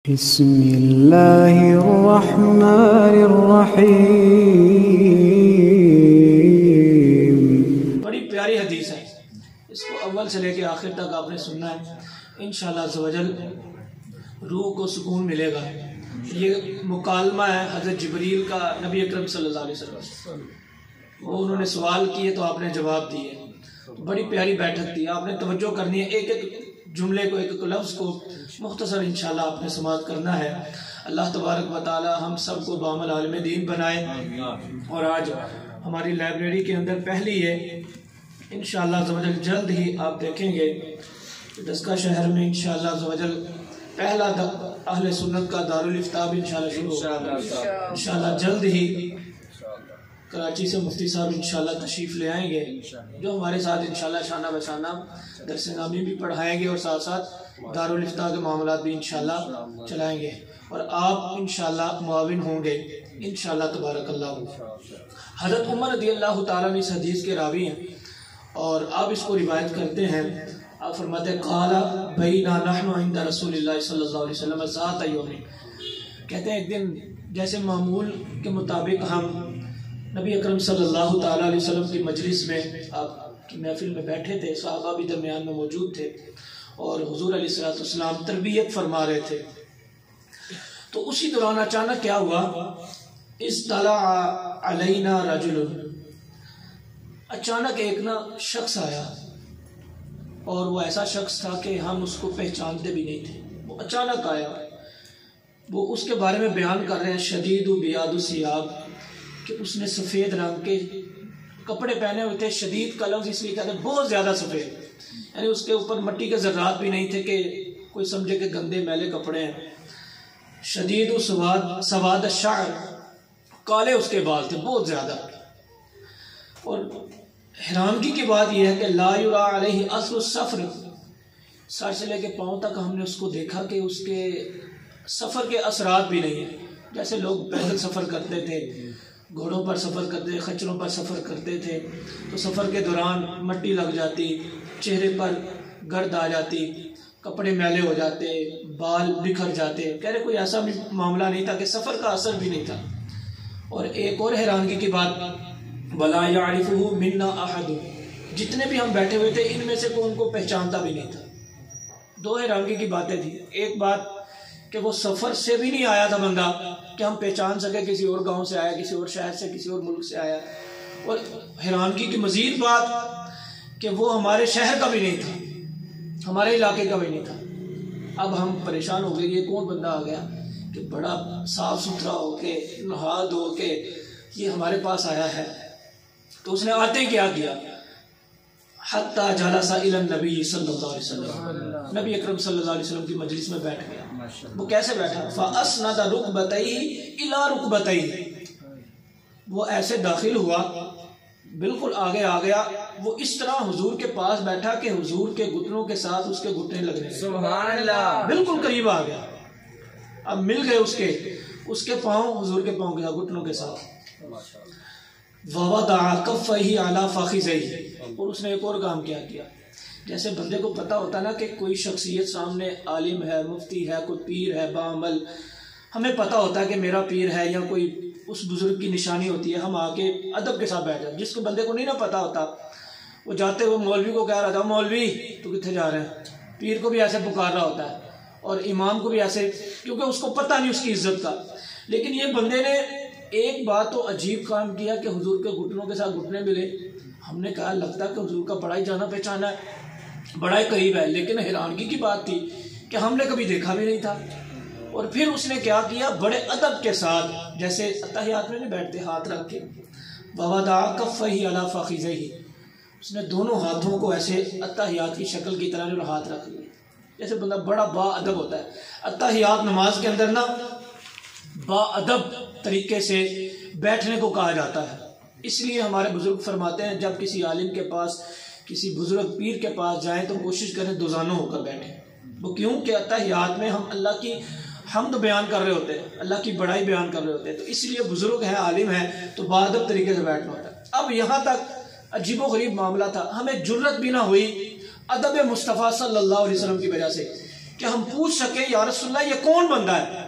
بسم اللہ الرحمن الرحیم۔ بڑی پیاری حدیث ہے، اس کو اول سے لے کے آخر تک آپ نے سننا ہے، انشاءاللہ عز و جل روح کو سکون ملے گا۔ یہ مکالمہ ہے حضرت جبریل کا نبی اکرم صلی اللہ علیہ وسلم، وہ انہوں نے سوال کیے تو آپ نے جواب دیے۔ بڑی پیاری بیٹھک تھی، آپ نے توجہ کرنی ہے، ایک ایک جملے کو، ایک ایک لفظ کو مختصر انشاءاللہ آپ نے سماعت کرنا ہے۔ اللہ تبارک و تعالی ہم سب کو بعمل عالم دین بنائے، اور آج ہماری لائبریری کے اندر پہلی ہے انشاءاللہ عز و جل، جلد ہی آپ دیکھیں گے دسکا شہر میں انشاءاللہ عز و جل پہلا اہل سنت کا دارالافتاء بھی انشاءاللہ شروع ہوگا۔ انشاءاللہ جلد ہی کراچی سے مفتی صاحب انشاءاللہ تشریف لے آئیں گے، جو ہمارے ساتھ انشاءاللہ شانہ بشانہ درس نامی بھی پڑھائیں گے، اور ساتھ ساتھ دارالافتاء کے معاملات بھی انشاءاللہ چلائیں گے، اور آپ انشاءاللہ معاون ہوں گے انشاءاللہ تبارک اللہ۔ حضرت عمر رضی اللہ تعالیٰ نے اس حدیث کے راوی ہیں، اور آپ اس کو روایت کرتے ہیں۔ آپ فرماتے ہیں قال بینا نحن عند رسول اللہ صلی اللہ علیہ وسلم ذات یوم، کہتے ہیں ایک دن جیسے معمول کے مطابق ہم نبی اکرم صلی اللہ تعالیٰ علیہ وسلم کی مجلس میں، آپ کی محفل میں بیٹھے تھے، صحابہ بھی درمیان میں موجود تھے، اور حضور علیہ السلام تربیت فرما رہے تھے۔ تو اسی دوران اچانک کیا ہوا، اطلع علینا رجل، اچانک ایک شخص آیا، اور وہ ایسا شخص تھا کہ ہم اس کو پہچانتے بھی نہیں تھے، وہ اچانک آیا۔ وہ اس کے بارے میں بیان کر رہے ہیں شدید بیاض الثیاب، کہ اس نے سفید رنگ کے کپڑے پہنے ہوئے تھے، شدید کا لفظ اس لیے کہتے ہیں بہت زیادہ سفید، یعنی اس کے اوپر مٹی کے ذرات بھی نہیں تھے کہ کوئی سمجھے کہ گندے میلے کپڑے ہیں۔ شدید سواد الشعر، کالے اس کے بال تھے بہت زیادہ، اور حیرانگی کی بات یہ ہے کہ لا یرا علیہ اثر السفر، سر سے لے کے پاؤں تک ہم نے اس کو دیکھا کہ اس کے سفر کے اثرات بھی نہیں ہیں۔ جیسے لوگ پیدل سفر کرتے تھے، گھوڑوں پر سفر کرتے، خچروں پر سفر کرتے تھے، تو سفر کے دوران مٹی لگ جاتی، چہرے پر گرد آ جاتی، کپڑے میلے ہو جاتے، بال بکھر جاتے، کہہ رہے کوئی ایسا بھی معاملہ نہیں تھا کہ سفر کا اثر بھی نہیں تھا۔ اور ایک اور حیرانگی کی بات، وَلَا يَعْرِفُهُ مِنَّا أَحَدٌ، جتنے بھی ہم بیٹھے ہوئے تھے ان میں سے کوئی ان کو پہچانتا بھی نہیں تھا۔ دو حیرانگی کی باتیں تھیں، ایک بات کہ وہ سفر سے بھی نہیں آیا تھا بندہ کہ ہم پہچان سکے کسی اور گاؤں سے آیا، کسی اور شہر سے، کسی اور ملک سے آیا، اور حیرانگی کی مزید بات کہ وہ ہمارے شہر کا بھی نہیں تھا، ہمارے علاقے کا بھی نہیں تھا۔ اب ہم پریشان ہو گئے، یہ کون بندہ آ گیا کہ بڑا صاف ستھرا ہو کے، نہا دھو کے یہ ہمارے پاس آیا ہے۔ تو اس نے آتے کیا کیا، حتی جلس الی النبی صلی اللہ علیہ وسلم، نبی اکرم صلی اللہ علیہ وسلم کی مجلس میں بیٹھ گیا۔ وہ کیسے بیٹھا، فاسند رکبتیہ الی رکبتیہ، وہ ایسے داخل ہوا، بالکل آگے آ گیا، وہ اس طرح حضور کے پاس بیٹھا کہ حضور کے گھٹنوں کے ساتھ اس کے گھٹنے لگنے لگے، سبحان اللہ، بالکل قریب آ گیا، اب مل گئے اس کے پاؤں حضور کے پاؤں کے ساتھ، گھٹنوں کے ساتھ۔ وَوَضَعَ كَفَّيْهِ عَلَى فَخِذَيْهِ، اور اس نے ایک اور کام کیا، جیسے بندے کو پتہ ہوتا نا کہ کوئی شخصیت سامنے عالم ہے، مفتی ہے، کوئی پیر ہے باعمل، ہمیں پتہ ہوتا ہے کہ میرا پیر ہے یا کوئی اس بزرگ کی نشانی ہوتی ہے، ہم آ کے ادب کے ساتھ بیٹھ جاتے۔ جس کو بندے کو نہیں پتہ ہوتا، وہ جاتے ہوئے مولوی کو کہہ رہا تھا، مولوی تو کتنے جا رہے ہیں، پیر کو بھی ایسے پکار رہا ہوتا ہے، اور امام کو بھی ایسے، کیونکہ اس کو پتہ نہیں اس کی عزت کا۔ لیکن یہ بندے نے ایک بات تو عجیب کام کیا کہ حضور کے گھٹنوں کے ساتھ گھٹنے ملے۔ ہم نے کہا لگتا کہ حضور کا بڑا ہی جانا پہچانا ہے، بڑا ہی قریب ہے، لیکن حیرانگی کی بات تھی کہ ہم نے کبھی دیکھا بھی نہیں تھا۔ اور پھر اس نے کیا کیا، بڑے ادب کے ساتھ، جیسے اتحیات میں نہیں بیٹھتے ہاتھ رکھ کے، وَوَضَعَ كَفَّيْهِ عَلَى فَخِذَيْهِ، اس نے دونوں ہاتھوں کو ایسے اتحیات کی شکل کی طرح جو ہاتھ رکھ لیے، جیسے بندہ بڑا با ادب ہوتا ہے۔ اتحیات نماز کے اندر با ادب طریقے سے بیٹھنے کو کہا جاتا ہے، اس لیے ہمارے بزرگ فرماتے ہیں جب کسی عالم کے پاس، کسی بزرگ پیر کے پاس جائیں تو کوشش کریں دوزانوں ہو کر بیٹھیں۔ وہ کیوں کہ اتحیات میں ہم اللہ کی حمد بیان کر رہے ہوتے ہیں، اللہ کی بڑائی بیان کر رہے ہوتے ہیں، تو اس لیے بزرگ ہیں، عالم ہیں، تو باادب طریقے سے بیٹھنا ہوتا ہے۔ اب یہاں تک عجیب و غریب معاملہ تھا، ہمیں جرت بھی نہ ہوئی ادب مصطفیٰ صلی اللہ علیہ وسلم کی وجہ سے کہ ہم پوچھ سکیں یا رسول اللہ یہ کون بندہ ہے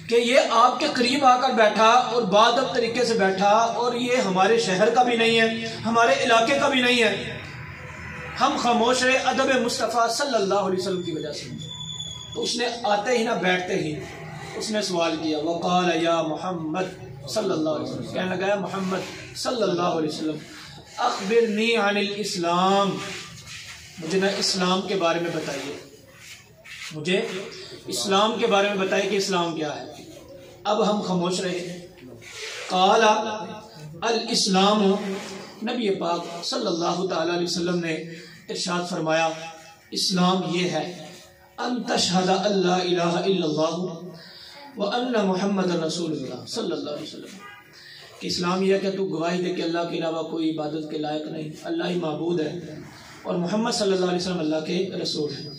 کہ یہ آپ کے قریب آ کر بیٹھا اور باادب طریقے سے بیٹھا، اور یہ ہمارے شہر کا بھی نہیں ہے، ہمارے علاقے کا بھی نہیں ہے، ہم خاموش رہے ادب مصطفیٰ صلی اللہ علیہ وسلم کی وجہ سے۔ تو اس نے آتے ہی نہ بیٹھتے ہی اس نے سوال کیا، وقال یا محمد صلی اللہ علیہ وسلم، کہنے لگا محمد صلی اللہ علیہ وسلم اخبرنی عن الاسلام، مجھے نا اسلام کے بارے میں بتائیے، مجھے اسلام کے بارے میں بتائیے کہ اسلام کیا ہے۔ اب ہم خاموش رہے۔ قال الاسلام، نبی پاک صلی اللہ تعالی علیہ وسلم نے ارشاد فرمایا اسلام یہ ہے ان تشہد ان لا الہ الا اللہ وان محمد رسول اللہ صلی اللہ علیہ وسلم، کہ اسلام یہ ہے کہ تو گواہی دے کہ اللہ کے علاوہ کوئی عبادت کے لائق نہیں، اللہ ہی معبود ہے، اور محمد صلی اللہ علیہ وسلم اللہ کے رسول ہیں۔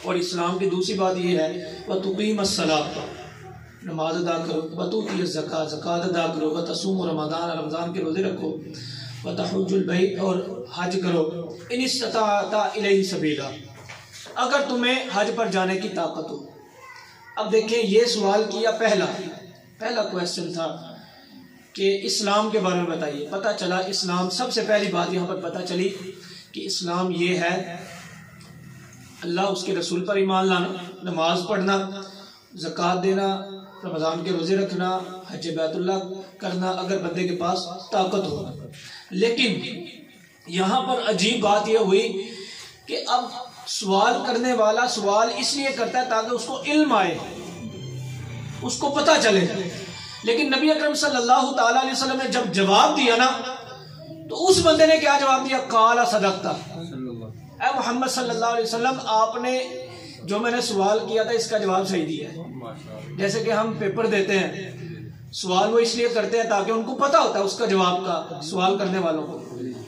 اور اسلام کی دوسری بات یہ ہے وَتُقِيمَ الصَّلَاةَ، نماز ادا کرو، وَتُؤْتِيَ الزَّكَاةَ، زکوٰۃ ادا کرو، وَتَصُومُ رمضان، رمضان کے روزے رکھو، وَتَحُجُّ الْبَيْتَ، اور حج کرو، إِنِ اسْتَطَعْتَ إِلَيْهِ سَبِيلًا، اگر تمہیں حج پر جانے کی طاقت ہو۔ اب دیکھیں یہ سوال کیا پہلا کویسچن تھا کہ اسلام کے بارے میں بتائیے۔ پتہ چلا اسلام، سب سے پہلی بات یہاں پر پتہ چلی کہ اسلام یہ ہے اللہ اس کے رسول پر ایمان لانا، نماز پڑھنا، زکوٰۃ دینا، رمضان کے روزے رکھنا، حج بیت اللہ کرنا اگر بندے کے پاس طاقت ہو۔ لیکن یہاں پر عجیب بات یہ ہوئی کہ اب سوال کرنے والا سوال اس لیے کرتا ہے تاکہ اس کو علم آئے، اس کو پتہ چلے، لیکن نبی اکرم صلی اللہ تعالی علیہ وسلم نے جب جواب دیا نا تو اس بندے نے کیا جواب دیا؟ قال صدقتا، اے محمد صلی اللہ علیہ وسلم آپ نے جو میں نے سوال کیا تھا اس کا جواب صحیح دیا ہے۔ جیسے کہ ہم پیپر دیتے ہیں، سوال وہ اس لیے کرتے ہیں تاکہ ان کو پتہ ہوتا ہے اس کا جواب کا، سوال کرنے والوں کو،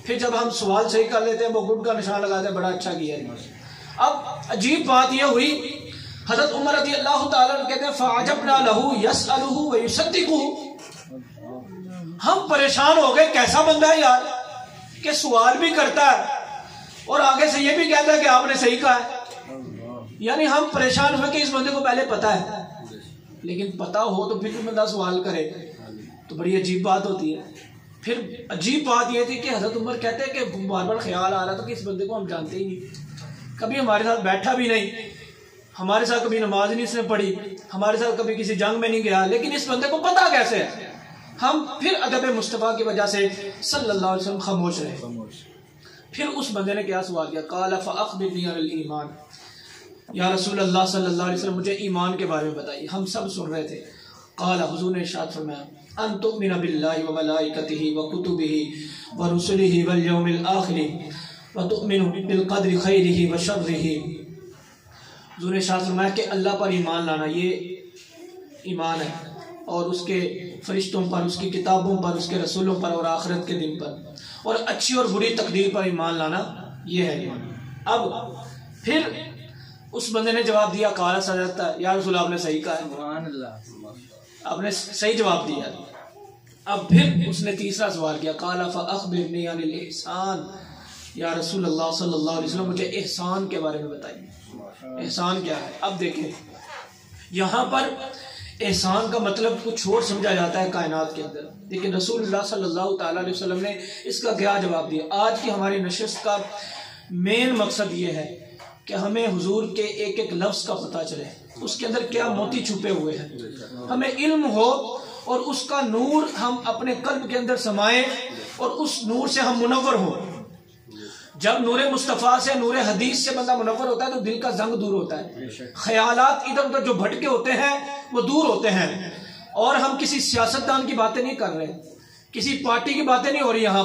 پھر جب ہم سوال صحیح کر لیتے ہیں وہ گڈ کا نشان لگاتے ہیں، بڑا اچھا کیا ہے۔ اب عجیب بات یہ ہوئی، حضرت عمر رضی اللہ تعالیٰ عنہ کہتے ہیں فَعَجَبْنَا لَهُ يَسْأَلُهُ وَيُصَدِّقُهُ، ہم پریشان ہو گئے، کیسا بندہ ہے یار کہ سوال بھی کرتا ہے اور آگے سے یہ بھی کہتا ہے کہ آپ نے صحیح کہا ہے۔ یعنی ہم پریشان ہوئے کہ اس بندے کو پہلے پتہ ہے، لیکن پتہ ہو تو پھر بندہ سوال کرے تو بڑی عجیب بات ہوتی ہے۔ پھر عجیب بات یہ تھی کہ حضرت عمر کہتے ہیں کہ بار بار خیال آ رہا تھا کہ اس بندے کو ہم جانتے ہی نہیں، کبھی ہمارے ساتھ بیٹھا بھی نہیں، ہمارے ساتھ کبھی نماز نہیں اس نے پڑھی، ہمارے ساتھ کبھی کسی جنگ میں نہیں گیا، لیکن اس بندے کو پتہ کیسے ہے؟ ہم پھر ادب مصطفیٰ کی وجہ سے صلی اللہ علیہ وسلم خاموش رہے۔ پھر اس بندے نے کیا سوال کیا؟ قال فاخبرنی عن الایمان، یا رسول اللہ صلی اللہ علیہ وسلم مجھے ایمان کے بارے میں بتائیے۔ ہم سب سن رہے تھے۔ قال، حضور نے ارشاد فرمایا ان تؤمن باللہ وملائکتہ وکتبہ ورسلہ والیوم الآخر وتؤمن بالقدر خیرہ وشرہ۔ حضور نے ارشاد فرمایا کہ اللہ پر ایمان لانا یہ ایمان ہے، اور اس کے فرشتوں پر، اس کی کتابوں پر، اس کے رسولوں پر، اور آخرت کے دن پر، اور اچھی اور بری تقدیر پر ایمان لانا یہ ہے ایمان۔ اب پھر اس بندے نے جواب دیا قال صدقتا، یا رسول آپ نے صحیح کہا ہے، آپ نے صحیح جواب دیا۔ اب پھر اس نے تیسرا سوال کیا قال فاخبرنی عن الاحسان، یا رسول اللہ صلی اللہ علیہ وسلم مجھے احسان کے بارے میں بتائیے، احسان کیا ہے؟ اب دیکھیں یہاں پر احسان کا مطلب کچھ اور سمجھا جاتا ہے کائنات کے اندر، لیکن رسول اللہ صلی اللہ تعالیٰ علیہ وسلم نے اس کا کیا جواب دیا؟ آج کی ہماری نشست کا مین مقصد یہ ہے کہ ہمیں حضور کے ایک ایک لفظ کا پتہ چلے، اس کے اندر کیا موتی چھپے ہوئے ہیں، ہمیں علم ہو اور اس کا نور ہم اپنے قلب کے اندر سمائیں اور اس نور سے ہم منور ہوں۔ جب نور مصطفیٰ سے، نور حدیث سے بندہ منور ہوتا ہے تو دل کا زنگ دور ہوتا ہے، خیالات ادھر ادھر جو بھٹکے ہوتے ہیں وہ دور ہوتے ہیں، اور ہم کسی سیاستدان کی باتیں نہیں کر رہے، کسی پارٹی کی باتیں نہیں ہو رہی، یہاں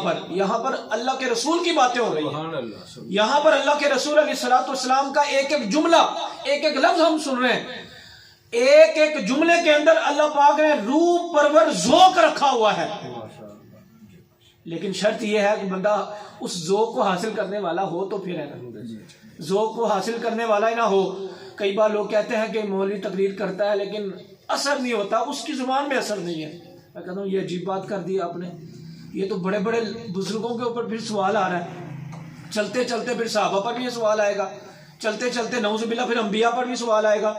پر اللہ کے رسول کی باتیں ہو رہی ہیں۔ یہاں پر اللہ کے رسول علیہ الصلوۃ والسلام کا ایک ایک جملہ، ایک ایک لفظ ہم سن رہے ہیں، ایک ایک جملے کے اندر اللہ پاک نے روح پرور ذوق رکھا ہوا ہے۔ لیکن شرط یہ ہے کہ بندہ اس ذوق کو حاصل کرنے والا ہو تو پھر ہے نا، ذوق کو حاصل کرنے والا ہی نہ ہو۔ کئی بار لوگ کہتے ہیں کہ مولوی تقریر کرتا ہے لیکن اثر نہیں ہوتا، اس کی زبان میں اثر نہیں ہے۔ میں کہتا ہوں یہ عجیب بات کر دی آپ نے، یہ تو بڑے بڑے بزرگوں کے اوپر پھر سوال آ رہا ہے، چلتے چلتے پھر صحابہ پر بھی یہ سوال آئے گا چلتے چلتے نعوذ باللہ پھر انبیاء پر بھی سوال آئے گا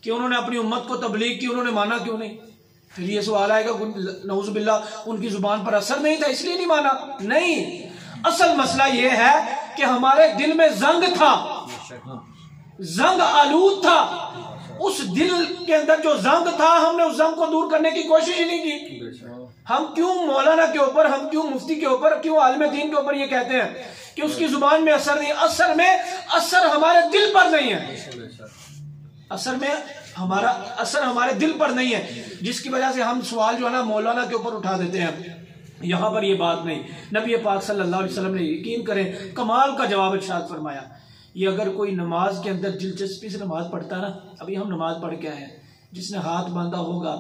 کہ انہوں نے اپنی امت کو تبلیغ کی، انہوں نے مانا کیوں نہیں؟ پھر یہ سوال آئے گا نعوذ باللہ ان کی زبان پر اثر نہیں تھا اس لیے نہیں مانا. نہیں، اصل مسئلہ یہ ہے کہ ہمارے دل میں زنگ تھا، زنگ آلود تھا. اس دل کے اندر جو زنگ تھا ہم نے اس زنگ کو دور کرنے کی کوشش ہی نہیں کی. ہم کیوں مولانا کے اوپر، ہم کیوں مفتی کے اوپر، کیوں عالم دین کے اوپر یہ کہتے ہیں کہ اس کی زبان میں اثر نہیں؟ اثر ہمارے دل پر نہیں ہے. اثر ہمارے دل پر نہیں ہے، جس کی وجہ سے ہم سوال جو ہے نا مولانا کے اوپر اٹھا دیتے ہیں. یہاں پر یہ بات نہیں. نبی پاک صلی اللہ علیہ وسلم نے یقین کریں کمال کا جواب ارشاد فرمایا. یہ اگر کوئی نماز کے اندر دلچسپی سے نماز پڑھتا ہے نا، ابھی ہم نماز پڑھ کے آئے ہیں، جس نے ہاتھ باندھا ہوگا،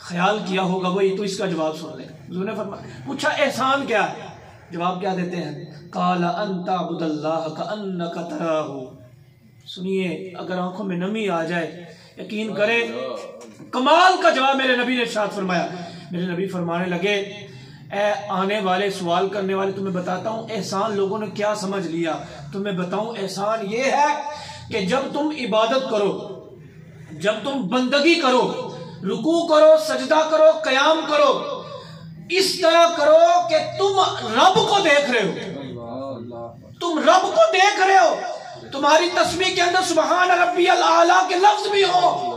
خیال کیا ہوگا، وہی تو اس کا جواب سن لے. حضور نے فرمایا، پوچھا احسان کیا ہے؟ جواب کیا دیتے ہیں؟ قال ان تعبد اللہ کأنک تراہ. سنیے، اگر آنکھوں میں نمی آ جائے، یقین کریں کمال کا جواب میرے نبی نے ارشاد فرمایا. میرے نبی فرمانے لگے، اے آنے والے سوال کرنے والے، تمہیں بتاتا ہوں احسان لوگوں نے کیا سمجھ لیا. تمہیں بتاؤں احسان یہ ہے کہ جب تم عبادت کرو، جب تم بندگی کرو، رکوع کرو، سجدہ کرو، قیام کرو، اس طرح کرو کہ تم رب کو دیکھ رہے ہو. تم رب کو دیکھ رہے ہو، تمہاری تسبیح کے اندر سبحان ربی الاعلیٰ کے لفظ بھی ہو،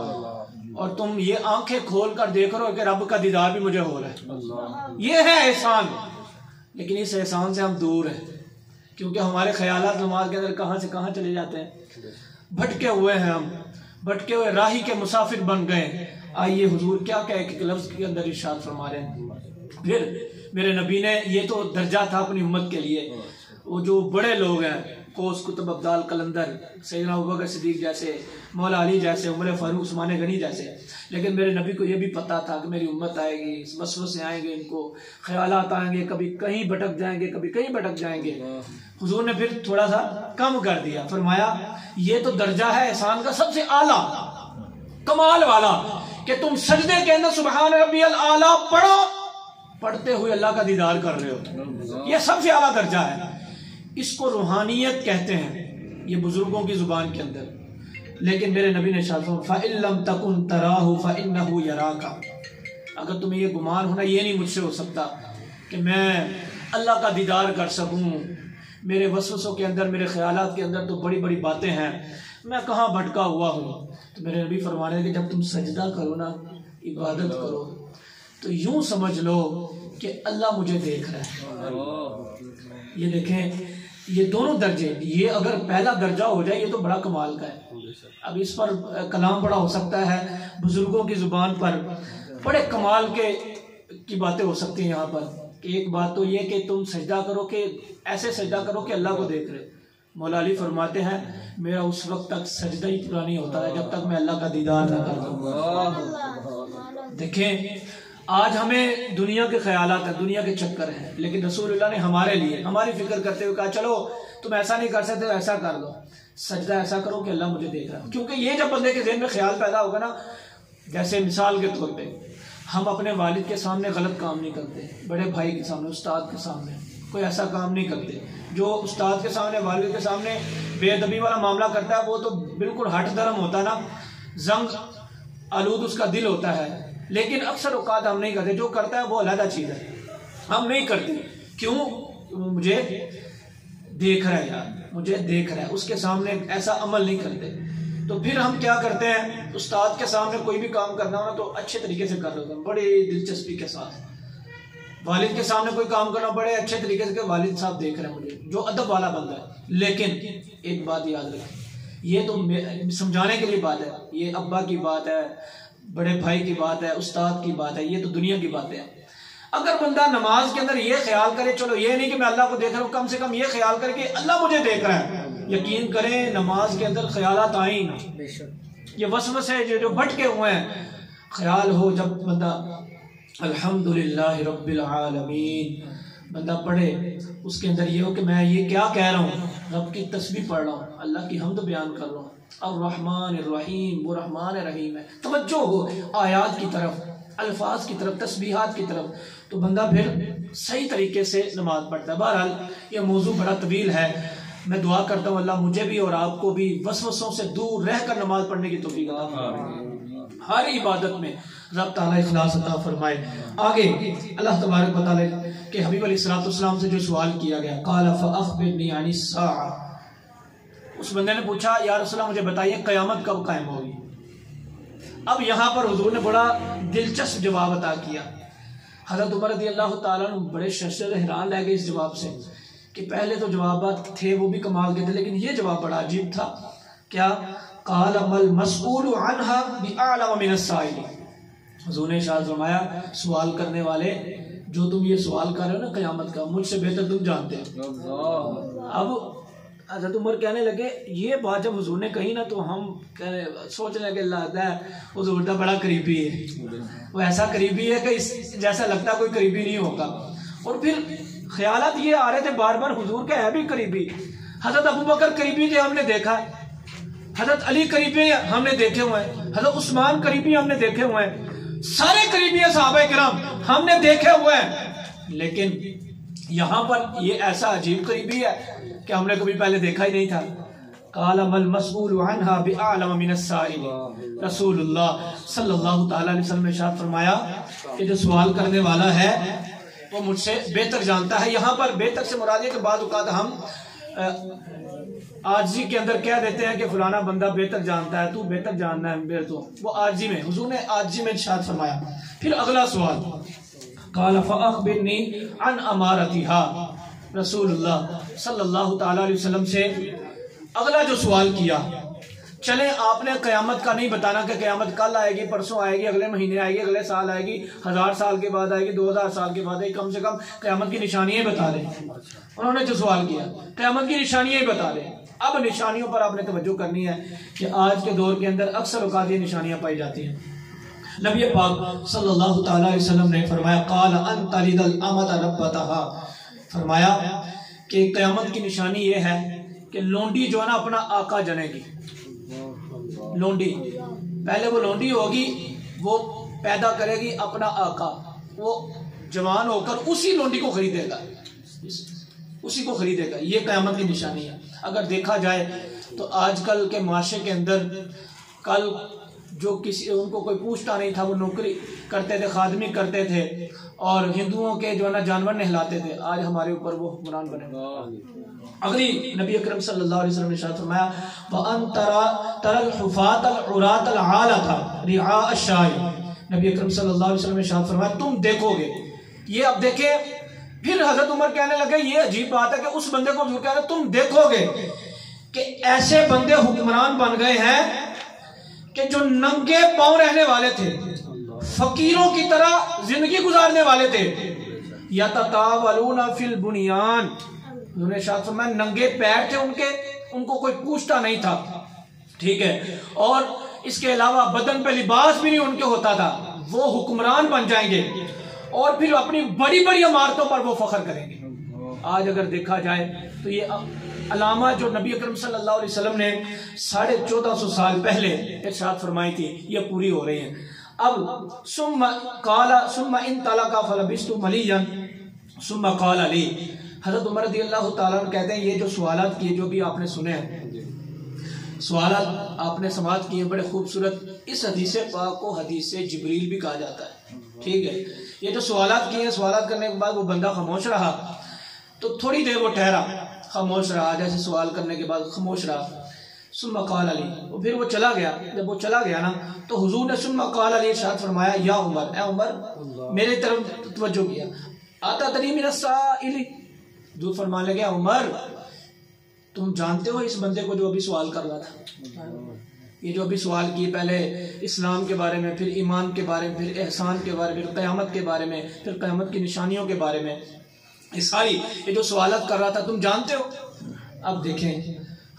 اور تم یہ آنکھیں کھول کر دیکھ رہے ہو کہ رب کا دیدار بھی مجھے ہو رہا ہے. یہ ہے احسان. لیکن اس احسان سے ہم دور ہیں، کیونکہ ہمارے خیالات نماز کے اندر کہاں سے کہاں چلے جاتے ہیں. بھٹکے ہوئے ہیں ہم، بھٹکے ہوئے راہی کے مسافر بن گئے. آئیے حضور کیا کہے کہ لفظ کے اندر ارشاد فرما رہے ہیں. پھر میرے نبی نے، یہ تو درجہ تھا اپنی امت کے لیے، وہ جو بڑے لوگ ہیں، قوس، قطب، ابدال، قلندر، سیدنا ابوبکر صدیق جیسے، مولا علی جیسے، عمر فاروق، عثمان غنی جیسے. لیکن میرے نبی کو یہ بھی پتا تھا کہ میری امت آئے گی، وسوسے آئیں گے، ان کو خیالات آئیں گے، کبھی کہیں بھٹک جائیں گے، کبھی کہیں بھٹک جائیں گے. حضور نے پھر تھوڑا سا کم کر دیا، فرمایا یہ تو درجہ ہے احسان کا سب سے اعلیٰ، کمال والا، کہ تم سجدے کے اندر سبحان ربی الاعلیٰ پڑھو، پڑھتے ہوئے اللہ کا دیدار کر رہے ہو. یہ سب سے اعلیٰ درجہ ہے. اس کو روحانیت کہتے ہیں، یہ بزرگوں کی زبان کے اندر. لیکن میرے نبی نے ارشاد فرمایا فَإِن لَمْ تَكُنْ تَرَاهُ فَإِنَّهُ يَرَاكَ. اگر تمہیں یہ گمان ہونا یہ نہیں مجھ سے ہو سکتا کہ میں اللہ کا دیدار کر سکوں، میرے وسوسوں کے اندر، میرے خیالات کے اندر تو بڑی بڑی باتیں ہیں، میں کہاں بھٹکا ہوا ہوں. تو میرے نبی فرمانے ہیں کہ جب تم سجدہ کرو نا، عبادت کرو، تو یوں سمجھ لو کہ اللہ مجھے دیکھ رہا ہے. یہ دیکھیں، یہ دونوں درجے، یہ اگر پہلا درجہ ہو جائے یہ تو بڑا کمال کا ہے. اب اس پر کلام بڑا ہو سکتا ہے، بزرگوں کی زبان پر بڑے کمال کی باتیں ہو سکتی ہیں. یہاں پر ایک بات تو یہ کہ تم سجدہ کرو کہ ایسے سجدہ کرو کہ اللہ کو دیکھ رہے. مولا علی فرماتے ہیں میرا اس وقت تک سجدہ ہی پورا نہیں ہوتا ہے جب تک میں اللہ کا دیدار نہ کروں. دیکھیں آج ہمیں دنیا کے خیالات ہیں، دنیا کے چکر ہیں، لیکن رسول اللہ نے ہمارے لیے، ہماری فکر کرتے ہوئے کہا چلو تم ایسا نہیں کر سکتے ایسا کر لو، سجدہ ایسا کرو کہ اللہ مجھے دیکھ رہا ہے. کیونکہ یہ جب بندے کے ذہن میں خیال پیدا ہوگا نا، جیسے مثال کے طور پہ ہم اپنے والد کے سامنے غلط کام نہیں کرتے، بڑے بھائی کے سامنے، استاد کے سامنے کوئی ایسا کام نہیں کرتے. جو استاد کے سامنے، والد کے سامنے بے ادبی والا معاملہ کرتا ہے وہ تو بالکل ہٹ درم ہوتا ہے نا، زنگ آلود اس کا دل ہوتا ہے. لیکن اکثر اوقات ہم نہیں کرتے، جو کرتا ہے وہ علیحدہ چیز ہے، ہم نہیں کرتے. کیوں؟ مجھے دیکھ رہا ہے یار، مجھے دیکھ رہا ہے، اس کے سامنے ایسا عمل نہیں کرتے. تو پھر ہم کیا کرتے ہیں، استاد کے سامنے کوئی بھی کام کرنا ہونا تو اچھے طریقے سے کر لیتے ہیں، بڑی دلچسپی کے ساتھ. والد کے سامنے کوئی کام کرنا بڑے اچھے طریقے سے کہ والد صاحب دیکھ رہے ہیں مجھے، جو ادب والا بندہ ہے. لیکن ایک بات یاد رکھیں، یہ تو سمجھانے کے لیے بات ہے، یہ ابا کی بات ہے، بڑے بھائی کی بات ہے، استاد کی بات ہے، یہ تو دنیا کی باتیں ہیں. اگر بندہ نماز کے اندر یہ خیال کرے، چلو یہ نہیں کہ میں اللہ کو دیکھ رہا ہوں، کم سے کم یہ خیال کرے کہ اللہ مجھے دیکھ رہا ہے. یقین کریں نماز کے اندر خیالات آئیں نا، یہ وسوسے جو بھٹکے ہوئے ہیں، خیال ہو جب بندہ الحمدللہ رب العالمین بندہ پڑھے، اس کے اندر یہ ہو کہ میں یہ کیا کہہ رہا ہوں، رب کی تسبیح پڑھ رہا ہوں، اللہ کی حمد بیان کر رہا ہوں، الرحمن الرحیم، وہ رحمان رحیم ہے. توجہ ہو آیات کی طرف، الفاظ کی طرف، تسبیحات کی طرف، تو بندہ پھر صحیح طریقے سے نماز پڑھتا ہے. بہرحال یہ موضوع بڑا طویل ہے، میں دعا کرتا ہوں اللہ مجھے بھی اور آپ کو بھی وسوسوں سے دور رہ کر نماز پڑھنے کی توفیق عطا فرمائے، ہر عبادت میں رب تعالیٰ اخلاص عطا فرمائے۔ آگے اللہ تبارک و تعالیٰ کہ حبیب علیہ السلام سے جو سوال کیا گیا، قال فاخبرنی عن الساعہ، اس بندے نے پوچھا یا رسول اللہ مجھے بتائیے قیامت کب قائم ہوگی۔ اب یہاں پر حضور نے بڑا دلچسپ جواب عطا کیا۔ حضرت عمر رضی اللہ تعالیٰ عنہ بڑے ششدر حیران رہ گئے اس جواب سے کہ پہلے تو جوابات تھے وہ بھی کمال کے تھے، لیکن یہ جواب بڑا عجیب تھا۔ کیا؟ قال مل مسئول عنها بأعلم من السائل، حضور نے ارشاد فرمایا سوال کرنے والے جو تم یہ سوال کر رہے ہو نا قیامت کا، مجھ سے بہتر تم جانتے ہو۔ اب حضرت عمر کہنے لگے یہ بات جب حضور نے کہی نا تو ہم سوچنے لگے اللہ ہے حضور کا بڑا قریبی ہے، وہ ایسا قریبی ہے کہ جیسا لگتا کوئی قریبی نہیں ہوگا۔ اور پھر خیالات یہ آ رہے تھے بار بار حضور کا ہے بھی قریبی، حضرت ابو بکر قریبی تھے ہم نے دیکھا ہے، حضرت علی قریبی ہم نے دیکھے ہوئے ہیں، حضرت عثمان قریبی ہم نے دیکھے ہوئے ہیں، سارے قریبی ہیں صحابہ کرام ہم نے دیکھے ہوئے ہیں، لیکن یہاں پر یہ ایسا عجیب قریبی ہے کہ ہم نے کبھی پہلے دیکھا ہی نہیں تھا۔ قال مل مسئول عنها بأعلم من السائل، رسول اللہ صلی اللہ تعالیٰ علیہ وسلم نے ارشاد فرمایا کہ جو سوال کرنے والا ہے وہ مجھ سے بہتر جانتا ہے۔ یہاں پر بہتر سے مراد ہے کہ بعض اوقات ہم عاجزی کے اندر کہہ دیتے ہیں کہ فلانا بندہ بہتر جانتا ہے، تو بہتر جاننا ہے میرے تو، وہ عاجزی میں، حضور نے عاجزی میں ارشاد فرمایا۔ پھر اگلا سوال قال فاخبرنی عن امارتها، رسول اللہ صلی اللہ تعالیٰ علیہ وسلم سے اگلا جو سوال کیا، چلیں آپ نے قیامت کا نہیں بتانا کہ قیامت کل آئے گی، پرسوں آئے گی، اگلے مہینے آئے گی، اگلے سال آئے گی، 1000 سال کے بعد آئے گی، 2000 سال کے بعد آئے گی، کم سے کم قیامت کی نشانیاں بتا دیں۔ انہوں نے جو سوال کیا قیامت کی نشانیاں بتا دیں۔ اب نشانیوں پر آپ نے توجہ کرنی ہے کہ آج کے دور کے اندر اکثر اوقات یہ نشانیاں پائی جاتی ہیں۔ نبی پاک صلی اللہ تعالیٰ علیہ وسلم نے فرمایا قال ان تلد الامۃ ربتها، فرمایا کہ قیامت کی نشانی یہ ہے کہ لونڈی جو ہے نا اپنا آقا جنے گی۔ لونڈی پہلے وہ لونڈی ہوگی، وہ پیدا کرے گی اپنا آقا، وہ جوان ہو کر اسی لونڈی کو خریدے گا، اسی کو خریدے گا۔ یہ قیامت کی نشانی ہے۔ اگر دیکھا جائے تو آج کل کے معاشرے کے اندر کل جو کسی ان کو کوئی پوچھتا نہیں تھا، وہ نوکری کرتے تھے، خادمی کرتے تھے اور ہندوؤں کے جو ہے نا جانور نہلاتے تھے، آج ہمارے اوپر وہ حکمران بنے۔ اگلی نبی اکرم صلی اللہ علیہ وسلم نے ارشاد فرمایا وَأَن تَرَى الْحُفَاةَ الْعُرَاةَ الْعَالَةَ رِعَاءَ الشَّاةِ، نبی اکرم صلی اللہ علیہ وسلم نے ارشاد فرمایا تم دیکھو گے۔ یہ اب دیکھیں، پھر حضرت عمر کہنے لگے یہ عجیب بات ہے کہ اس بندے کو جو کہہ رہے تم دیکھو گے کہ ایسے بندے حکمران بن گئے ہیں کہ جو ننگے پاؤں رہنے والے تھے، فقیروں کی طرح زندگی گزارنے والے تھے، یَتَطَاوَلُونَ فِی الْبُنْیَانِ، انہوں نے ارشاد فرمایا ننگے پیر تھے ان کے، ان کو کوئی پوچھتا نہیں تھا، ٹھیک ہے، اور اس کے علاوہ بدن پہ لباس بھی نہیں ان کے ہوتا تھا۔ وہ حکمران بن جائیں گے اور پھر اپنی بڑی بڑی عمارتوں پر وہ فخر کریں گے۔ آج اگر دیکھا جائے تو یہ علامہ جو نبی اکرم صلی اللہ علیہ وسلم نے 1450 سال پہلے ارشاد فرمائی تھی یہ پوری ہو رہی ہیں۔ اب ثم انطلق فلبثت مليا ثم قال لي، حضرت عمر رضی اللہ تعالیٰ عنہ کہتے ہیں یہ جو سوالات کیے جو بھی آپ نے سنے ہیں، سوالات آپ نے سماعت کیے بڑے خوبصورت، اس حدیث پاک کو حدیث جبریل بھی کہا جاتا ہے، ٹھیک ہے۔ یہ جو سوالات کیے ہیں، سوالات کرنے کے بعد وہ بندہ خاموش رہا تو تھوڑی دیر وہ ٹھہرا، خاموش رہا، جیسے سوال کرنے کے بعد خاموش رہا، ثم قال علی، پھر وہ چلا گیا۔ جب وہ چلا گیا نا تو حضور نے ثم قال علی ارشاد فرمایا یا عمر، اے عمر میرے طرف توجہ کیا، آتا تدری من السائل، جو فرمانے لگا عمر تم جانتے ہو اس بندے کو جو ابھی سوال کر رہا تھا، یہ جو ابھی سوال کیے پہلے اسلام کے بارے میں، پھر ایمان کے بارے میں، پھر احسان کے بارے میں، پھر قیامت کے بارے میں، پھر قیامت کی نشانیوں کے بارے میں، یہ ساری یہ جو سوالات کر رہا تھا تم جانتے ہو۔ اب دیکھیں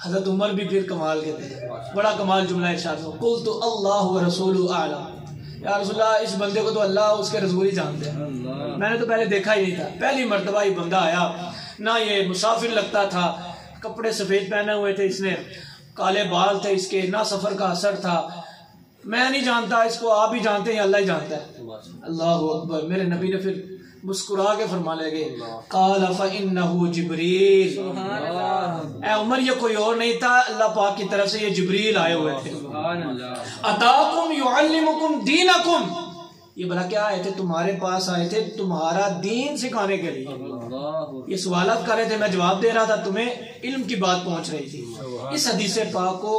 حضرت عمر بھی پھر کمال کے تھے، بڑا کمال جملہ ارشاد ہو، قلت اللہ ورسولہ اعلم، یا رسول اللہ اس بندے کو تو اللہ اس کے رسول ہی جانتے ہیں، میں نے تو پہلے دیکھا ہی نہیں تھا، پہلی مرتبہ یہ بندہ آیا، نہ یہ مسافر لگتا تھا، کپڑے سفید پہنے ہوئے تھے، اس نے کالے بال تھے اس کے، نہ سفر کا اثر تھا، میں نہیں جانتا اس کو، آپ ہی جانتے ہیں، اللہ ہی جانتا ہے۔ اللہ اکبر، میرے نبی نے پھر مسکرا کے فرمانے لگے قال فإنه جبریل، اے عمر یہ کوئی اور نہیں تھا، اللہ پاک کی طرف سے یہ جبریل آئے ہوئے تھے، اتاکم یعلمکم دینکم، یہ بھلا کیا آئے تھے؟ تمہارے پاس آئے تھے تمہارا دین سکھانے کے لیے، یہ سوالات کر رہے تھے، میں جواب دے رہا تھا، تمہیں علم کی بات پہنچ رہی تھی۔ اس حدیث پاک کو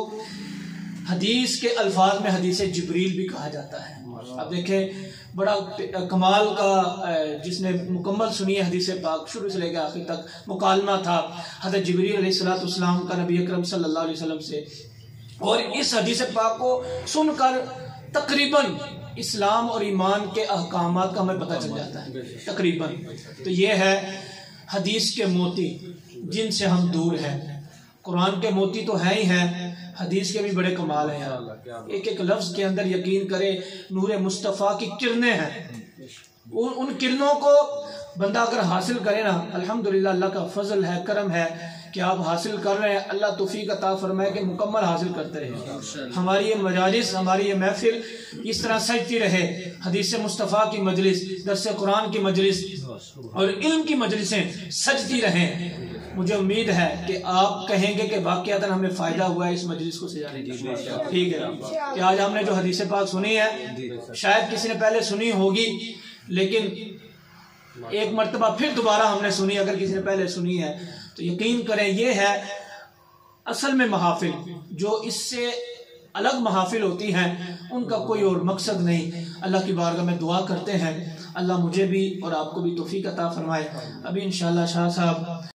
حدیث کے الفاظ میں حدیث جبریل بھی کہا جاتا ہے۔ اب دیکھیں بڑا کمال کا، جس نے مکمل سنی ہے حدیث پاک شروع سے لے کے آخر تک، مکالمہ تھا حضرت جبریل علیہ السلام کا نبی اکرم صلی اللہ علیہ وسلم سے، اور اس حدیث پاک کو سن کر تقریباً اسلام اور ایمان کے احکامات کا ہمیں پتہ چل جاتا ہے تقریباً۔ تو یہ ہے حدیث کے موتی جن سے ہم دور ہیں۔ قرآن کے موتی تو ہیں ہی ہیں، حدیث کے بھی بڑے کمال ہیں یار، ایک ایک لفظ کے اندر یقین کرے نور مصطفیٰ کی کرنیں ہیں، ان کرنوں کو بندہ اگر حاصل کرے نا، الحمدللہ اللہ کا فضل ہے، کرم ہے کہ آپ حاصل کر رہے ہیں، اللہ توفیق عطا فرمائے کہ مکمل حاصل کرتے رہے، ہماری یہ مجالس، ہماری یہ محفل اس طرح سجتی رہے، حدیث مصطفیٰ کی مجلس، درس قرآن کی مجلس اور علم کی مجلسیں سجتی رہیں۔ مجھے امید ہے کہ آپ کہیں گے کہ واقعتاً ہمیں فائدہ ہوا ہے اس مجلس کو سجانے کی، ٹھیک ہے کہ آج ہم نے جو حدیث پاک سنی ہے شاید کسی نے پہلے سنی ہوگی، لیکن ایک مرتبہ پھر دوبارہ ہم نے سنی، اگر کسی نے پہلے سنی ہے تو یقین کریں یہ ہے اصل میں محافل، جو اس سے الگ محافل ہوتی ہیں ان کا کوئی اور مقصد نہیں۔ اللہ کی بارگاہ میں دعا کرتے ہیں اللہ مجھے بھی اور آپ کو بھی توفیق عطا فرمائے۔ ابھی انشاءاللہ شاہ صاحب